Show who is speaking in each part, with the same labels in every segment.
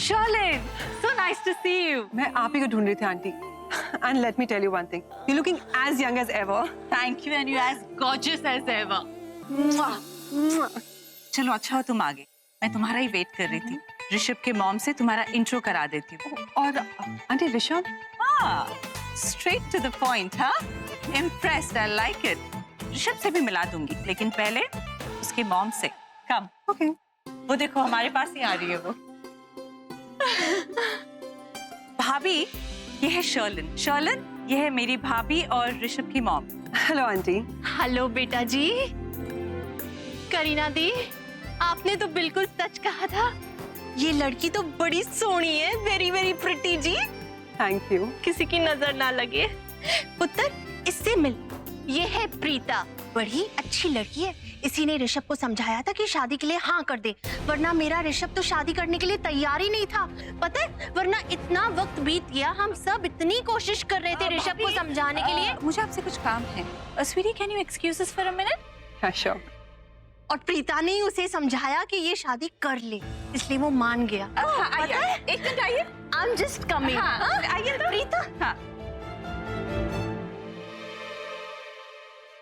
Speaker 1: Sherlyn, so nice to see you.
Speaker 2: मैं आप ही को ढूंढ रही थी aunty. And let me tell you one thing. You're looking as young as ever.
Speaker 1: Thank you, and you're as gorgeous as ever. चलो अच्छा हो तुम आ गए. मैं तुम्हारा ही वेट कर रही थी. ऋषभ के मॉम से तुम्हारा इंट्रो करा देती हूँ.
Speaker 2: और आंटी ऋषभ?
Speaker 1: हाँ, straight to the point, हाँ? Impressed, I like it. Rishabh से भी मिला दूंगी, लेकिन पहले उसके मॉम से. Come.
Speaker 2: Okay.
Speaker 1: वो देखो हमारे पास ही आ रही है वो. भाभी, ये है शर्लिन. शर्लिन, ये है मेरी भाभी और ऋषभ की मॉम.
Speaker 2: Hello aunty.
Speaker 3: हेलो बेटा जी. करीना दी, आपने तो बिल्कुल सच कहा था. ये लड़की तो बड़ी सोहनी है. वेरी वेरी प्रिटी जी.
Speaker 2: Thank you.
Speaker 3: किसी की नजर ना लगे. पुत्र, इससे मिल. ये है प्रीता. बड़ी अच्छी लड़की है. इसी ने ऋषभ को समझाया था कि शादी के लिए हाँ कर दे, वरना मेरा ऋषभ तो शादी करने के लिए तैयार ही नहीं था. पता है, वरना इतना वक्त बीत गया, हम सब इतनी कोशिश कर रहे थे ऋषभ को समझाने के लिए.
Speaker 1: मुझे आपसे कुछ काम है. Sweetie, can you excuse us for a minute?
Speaker 2: हाँ, श्योर.
Speaker 3: और प्रीता ने उसे समझाया कि ये शादी कर ले, इसलिए वो मान गया.
Speaker 1: पता है, एक मिनट आइए.
Speaker 3: I am just coming.
Speaker 1: आइए तो.
Speaker 3: प्रीता.
Speaker 1: हाँ.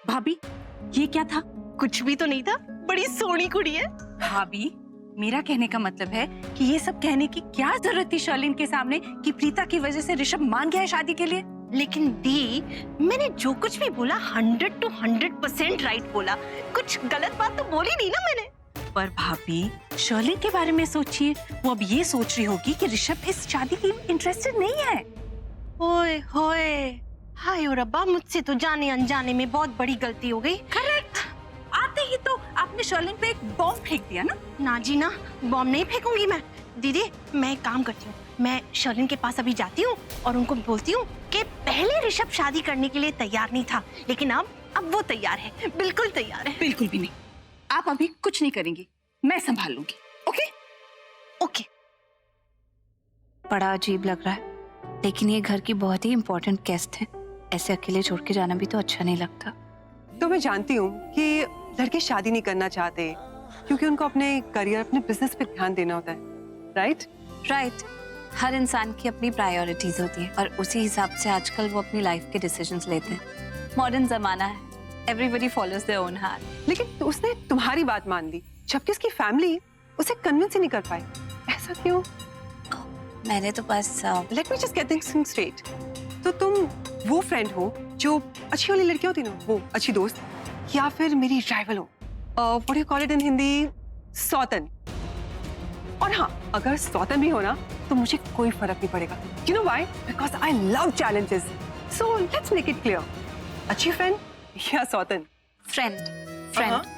Speaker 1: भाभी, ये क्या था?
Speaker 3: कुछ भी तो नहीं था. बड़ी सोहनी कुड़ी है.
Speaker 1: भाभी, मेरा कहने का मतलब है कि ये सब कहने की क्या जरूरत थी शर्लिन के सामने कि प्रीता की वजह से ऋषभ मान गया है शादी के लिए.
Speaker 3: लेकिन दी, मैंने जो कुछ भी बोला 100 to 100% राइट बोला. कुछ गलत बात तो बोली नहीं ना मैंने.
Speaker 1: पर भाभी, शर्लिन के बारे में सोचिए. वो अब ये सोच रही होगी कि ऋषभ इस शादी की इंटरेस्टेड नहीं है.
Speaker 3: ओए होए, हाय और रब्बा, मुझसे तो जाने अनजाने में बहुत बड़ी गलती हो गई.
Speaker 1: करेक्ट. आते ही तो आपने शर्लिन पे एक बॉम्ब फेंक दिया ना.
Speaker 3: ना जी ना, बॉम्ब नहीं फेंकूंगी मैं. दीदी, मैं एक काम करती हूँ. मैं शर्लिन के पास अभी जाती हूँ और उनको बोलती हूँ कि पहले ऋषभ शादी करने के लिए तैयार नहीं था, लेकिन अब वो तैयार है. बिल्कुल तैयार है.
Speaker 1: बिल्कुल भी नहीं. आप अभी कुछ नहीं करेंगी, मैं संभाल लूंगी. ओके?
Speaker 3: ओके.
Speaker 4: बड़ा अजीब लग रहा है, लेकिन ये घर की बहुत ही इम्पोर्टेंट गेस्ट है. ऐसे अकेले छोड़ के जाना भी तो अच्छा नहीं लगता.
Speaker 2: तो मैं जानती हूँ कि लड़के शादी नहीं करना चाहते क्योंकि उनको अपने करियर, अपने बिजनेस पे ध्यान देना होता है. राइट?
Speaker 4: राइट. हर इंसान की अपनी प्रायोरिटीज होती है और उसी हिसाब से आजकल वो अपनी लाइफ के डिसीजंस लेते हैं. मॉडर्न जमाना है, everybody follows their own heart.
Speaker 2: लेकिन उसने तुम्हारी बात मान ली जबकि उसकी फैमिली उसे कन्विंस ही नहीं कर पाई. ऐसा क्यों?
Speaker 4: मैंने तो बस
Speaker 2: let me just get things straight. तो तुम वो फ्रेंड हो जो अच्छी वाली लड़की होती ना, वो अच्छी दोस्त, या फिर मेरी राइवल हो, what you call it in Hindi, सौतन. और हाँ, अगर सौतन भी हो ना तो मुझे कोई फर्क नहीं पड़ेगा. You know why? Because I love challenges. So let's make it clear. अच्छी फ्रेंड या सौतन?
Speaker 4: फ्रेंड.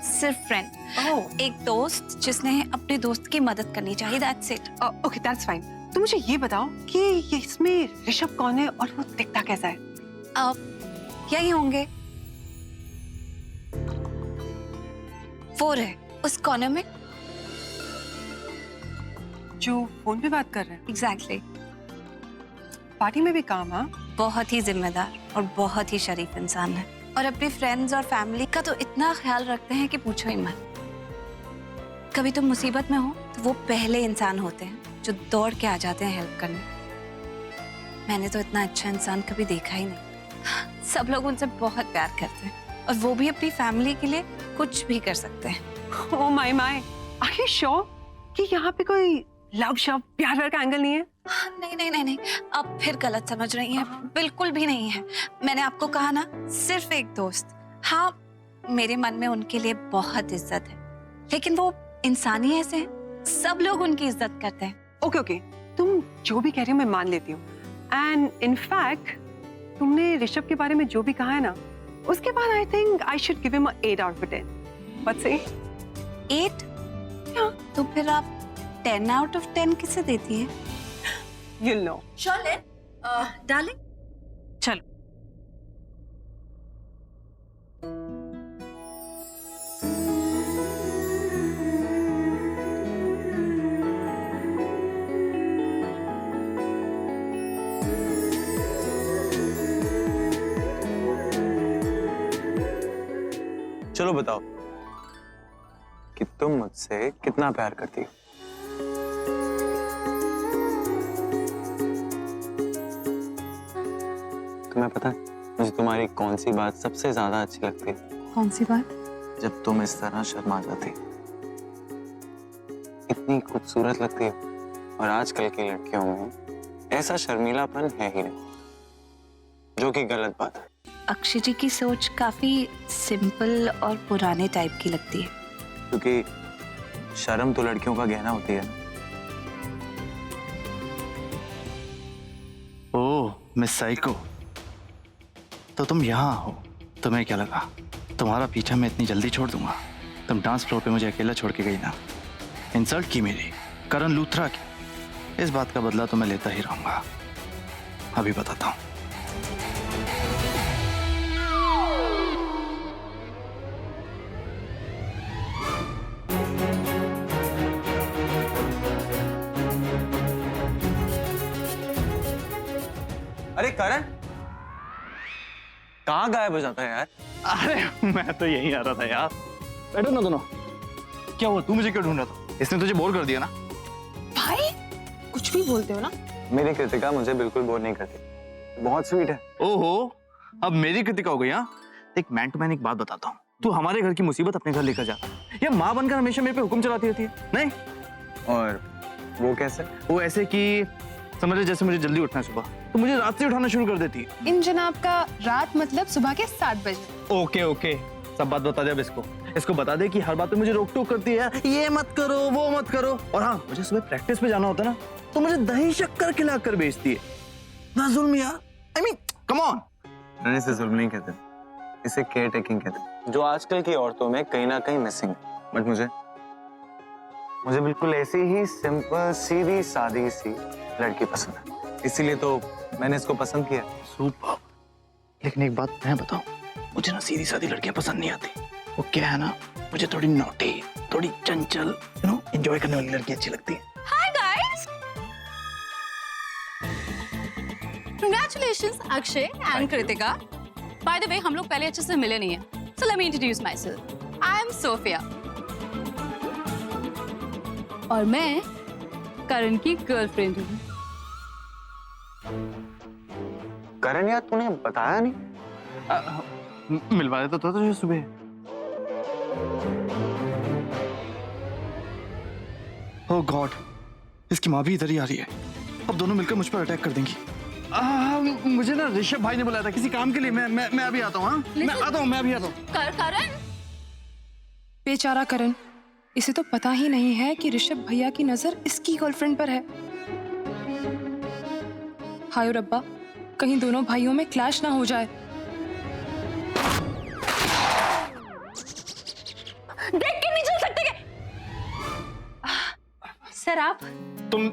Speaker 4: सिर्फ फ्रेंड.
Speaker 2: ओह,
Speaker 4: एक दोस्त जिसने अपने दोस्त की मदद करनी चाहिए. That's it.
Speaker 2: Okay, that's fine. तो मुझे ये बताओ कि ये इसमें ऋषभ कौन है और वो दिखता कैसा है?
Speaker 4: यही होंगे. वो रहे उस कॉर्नर में.
Speaker 2: जो फोन पे बात कर रहे हैं?
Speaker 4: एग्जैक्टली.
Speaker 2: पार्टी में भी काम? हाँ,
Speaker 4: बहुत ही जिम्मेदार और बहुत ही शरीफ इंसान है और अपने फ्रेंड्स और फैमिली का तो इतना ख्याल रखते हैं कि पूछो ही मत. कभी तुम मुसीबत में हो तो वो पहले इंसान होते हैं जो दौड़ के आ जाते हैं हेल्प करने. मैंने तो इतना अच्छा इंसान कभी देखा ही नहीं. सब लोग उनसे बहुत प्यार करते हैं और वो भी अपनी फैमिली के लिए कुछ भी कर सकते हैं.
Speaker 2: Oh my my, are you sure कि यहाँ पे कोई लव शव प्यार व्यार का एंगल नहीं है?
Speaker 4: नहीं नहीं नहीं नहीं, अब फिर गलत समझ रही हैं. बिल्कुल भी नहीं है. मैंने आपको कहा ना, सिर्फ एक दोस्त. हाँ, मेरे मन में उनके लिए बहुत इज्जत है, लेकिन वो इंसान ही ऐसे हैं. सब लोग उनकी इज्जत करते हैं.
Speaker 2: ओके ओके, तुम जो भी कह रही हो मैं मान लेती हूँ. एंड इनफैक्ट तुमने ऋषभ के बारे में जो भी कहा है ना, उसके बाद I think I should give him 8 out of 10. What से?
Speaker 4: 8? तो फिर आप 10 out of 10 किसे देती है?
Speaker 2: You'll know.
Speaker 1: शर्लिन, डार्लिंग, चलो.
Speaker 5: चलो बताओ कि तुम मुझसे कितना प्यार करती हो. तुम्हें पता है मुझे तुम्हारी कौन सी बात सबसे ज्यादा अच्छी लगती है?
Speaker 2: कौन सी बात?
Speaker 5: जब तुम इस तरह शर्मा जाती, इतनी खूबसूरत लगती है। और आजकल की लड़कियों में ऐसा शर्मीलापन है ही नहीं, जो कि गलत बात है।
Speaker 4: अक्षय जी की सोच काफी सिंपल और पुराने टाइप की लगती है।
Speaker 5: क्योंकि शर्म तो लड़कियों का गहना होती है।
Speaker 6: ओह मिस साइको, तो तुम यहाँ हो। तुम्हें क्या लगा तुम्हारा पीछा मैं इतनी जल्दी छोड़ दूंगा? तुम डांस फ्लोर पे मुझे अकेला छोड़ के गई ना, इंसल्ट की मेरी, करण लूथरा की। इस बात का बदला तो मैं लेता ही रहूंगा। अभी बताता हूँ।
Speaker 5: अरे करण, कहाँ गायब हो जाता है यार?
Speaker 6: अरे मैं तो यहीं आ रहा था यार। बैठो ना दोनों। क्या हुआ, तू मुझे क्यों ढूंढ रहा था? इसने तुझे बोर कर दिया ना?
Speaker 2: भाई कुछ भी बोलते हो ना।
Speaker 5: मेरी कृतिका मुझे बिल्कुल बोर नहीं करती, बहुत स्वीट है।
Speaker 6: ओहो, अब मेरी कृतिका हो गई। हाँ, एक मैन टू मैन एक बात बताता हूँ। तू हमारे घर की मुसीबत अपने घर लेकर जाता है या माँ बनकर हमेशा मेरे पे हुक्म चलाती रहती है? नहीं।
Speaker 5: और वो कैसे?
Speaker 6: वो ऐसे कि समझ ले, जैसे मुझे जल्दी उठना है सुबह, तो मुझे रात से उठाना शुरू कर देती है।
Speaker 2: इन जनाब का रात मतलब सुबह के 7 बजे।
Speaker 6: ओके ओके, सब बात बता दे अब इसको। इसको बता दे कि हर बात पे मुझे रोक टोक करती है, ये मत करो वो मत करो। और हाँ, मुझे सुबह प्रैक्टिस पे जाना होता है ना, तो मुझे दही शक्कर खिला कर भेजती है ना। जुल्म यार, आई मीन कम ऑन।
Speaker 5: इसे जुल्म नहीं कहते, इसे केयर टेकिंग कहते हैं, जो आजकल की औरतों में कहीं ना कहीं मिसिंग है। बट मुझे बिल्कुल ऐसी ही सिंपल सीधी सादी सी लड़की पसंद है, इसीलिए तो मैंने इसको पसंद किया।
Speaker 6: सुपर। लेकिन एक बात मैं बताऊं, मुझे ना सीधी सादी लड़कियां पसंद नहीं आती। वो क्या है ना, मुझे थोड़ी नॉटी, थोड़ी चंचल, यू नो, एंजॉय करने वाली लड़की अच्छी लगती है।
Speaker 3: Hi guys,
Speaker 7: Congratulations, Akshay and Kritika. By the way, हम लोग पहले अच्छे से मिले नहीं हैं. So let me introduce myself. I am Sophia. और मैं करण की गर्लफ्रेंड हूँ.
Speaker 5: करण यार, तूने बताया नहीं।
Speaker 6: मिलवा देता तो तुझे सुबह। ओह गॉड, इसकी माँ भी इधर ही आ रही है। अब दोनों मिलकर मुझ पर अटैक कर देंगी। मुझे ना ऋषभ भाई ने बुलाया था किसी काम के लिए। मैं अभी आता हूँ। हाँ, मैं अभी आता हूँ।
Speaker 7: करण,
Speaker 2: बेचारा करण, इसे तो पता ही नहीं है कि ऋषभ भैया की नजर इसकी गर्लफ्रेंड पर है। हाय रब्बा, कहीं दोनों भाइयों में क्लैश ना हो जाए।
Speaker 7: देख के नहीं चल सकते क्या? सर आप?
Speaker 6: तुम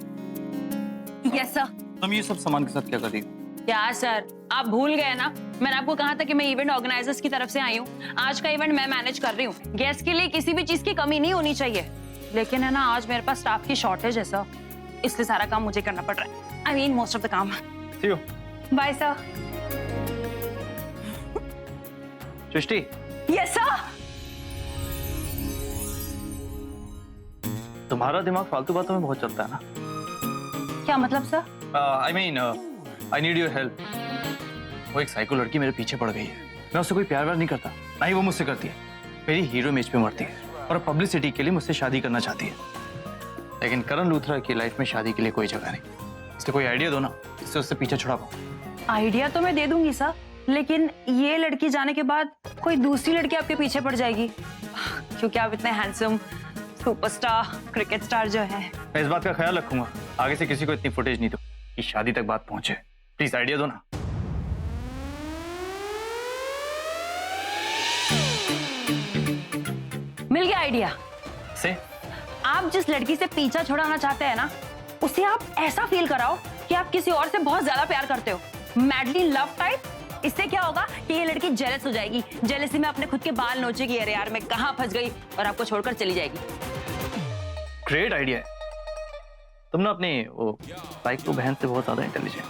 Speaker 7: यस सर।
Speaker 6: तुम ये सब सामान के साथ क्या कर रही हो?
Speaker 7: क्या सर, आप भूल गए ना, मैंने आपको कहा था कि मैं इवेंट ऑर्गेनाइजर्स की तरफ से आई हूँ। आज का इवेंट मैं मैनेज कर रही हूँ। गेस्ट के लिए किसी भी चीज की कमी नहीं होनी चाहिए, लेकिन है ना, आज मेरे पास स्टाफ की शॉर्टेज है सर, इसलिए सारा काम मुझे करना पड़ रहा है। I mean most of the काम। Bye sir.
Speaker 6: Srishti.
Speaker 7: Yes sir.
Speaker 6: तुम्हारा दिमाग फालतू बातों में बहुत चलता है ना।
Speaker 7: क्या मतलब sir?
Speaker 6: I mean I need your help. वो एक साइको लड़की मेरे पीछे पड़ गई है। मैं उससे कोई प्यार व्यार नहीं करता, ना ही वो मुझसे करती है। मेरी हीरो इमेज पे मरती है और पब्लिसिटी के लिए मुझसे शादी करना चाहती है। लेकिन करण लूथरा की लाइफ में शादी के लिए कोई जगह नहीं। इसलिए कोई आइडिया दो ना, इससे उससे पीछे छुड़ा पाऊं।
Speaker 7: आइडिया तो मैं दे दूंगी सर, लेकिन ये लड़की जाने के बाद कोई दूसरी लड़की आपके पीछे पड़ जाएगी, क्योंकि आप इतने हैंडसम सुपरस्टार क्रिकेट स्टार जो है।
Speaker 6: मैं इस बात का ख्याल रखूंगा, आगे से किसी को इतनी फुटेज नहीं दो कि शादी तक बात पहुंचे। प्लीज आइडिया दो ना।
Speaker 7: मिल गया आइडिया।
Speaker 6: से
Speaker 7: आप जिस लड़की से पीछा छुड़ाना चाहते हैं ना, उसे आप ऐसा फील कराओ कि आप किसी और से बहुत ज्यादा प्यार करते हो, मैडली लव टाइप। इससे क्या होगा कि ये लड़की जेलस हो जाएगी, जेलसी में अपने खुद के बाल नोचेगी, अरे यार मैं कहाँ फंस गई, और आपको छोड़कर चली जाएगी।
Speaker 6: ग्रेट आइडिया है। तुम ना अपनी वो बाइक को बहन से बहुत ज्यादा इंटेलिजेंट।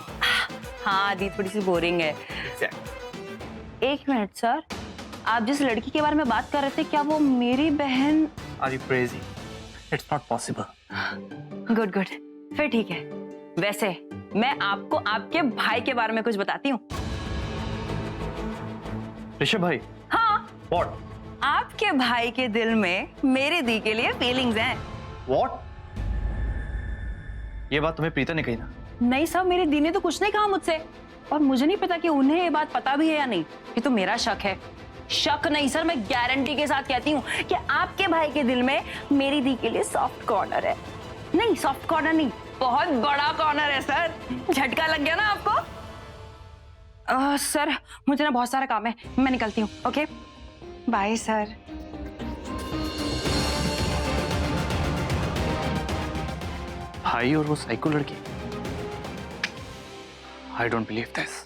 Speaker 7: हाँ दी, थोड़ी सी बोरिंग है। एक मिनट सर, आप जिस लड़की के बारे में बात कर रहे थे, क्या वो मेरी बहन?
Speaker 6: Are you crazy? It's not possible.
Speaker 7: Good good, फिर ठीक है। वैसे मैं आपको आपके भाई के बारे में कुछ बताती हूँ।
Speaker 6: ऋषभ भाई,
Speaker 7: हाँ,
Speaker 6: व्हाट?
Speaker 7: आपके भाई के दिल में मेरी दी के लिए फीलिंग्स हैं।
Speaker 6: व्हाट? ये बात तुम्हें प्रीता ने कही ना?
Speaker 7: नहीं सर, मेरी दी ने तो कुछ नहीं कहा मुझसे, और मुझे नहीं पता कि उन्हें ये बात पता भी है या नहीं। ये तो मेरा शक है। शक नहीं सर, मैं गारंटी के साथ कहती हूँ कि आपके भाई के दिल में मेरी दी के लिए सॉफ्ट कॉर्नर है। नहीं, सॉफ्ट कॉर्नर नहीं, बहुत बड़ा कॉर्नर है सर। झटका लग गया ना आपको? सर, मुझे ना बहुत सारा काम है, मैं निकलती हूँ। Okay, bye sir.
Speaker 6: भाई और वो साइको लड़की, आई डोंट बिलीव दिस।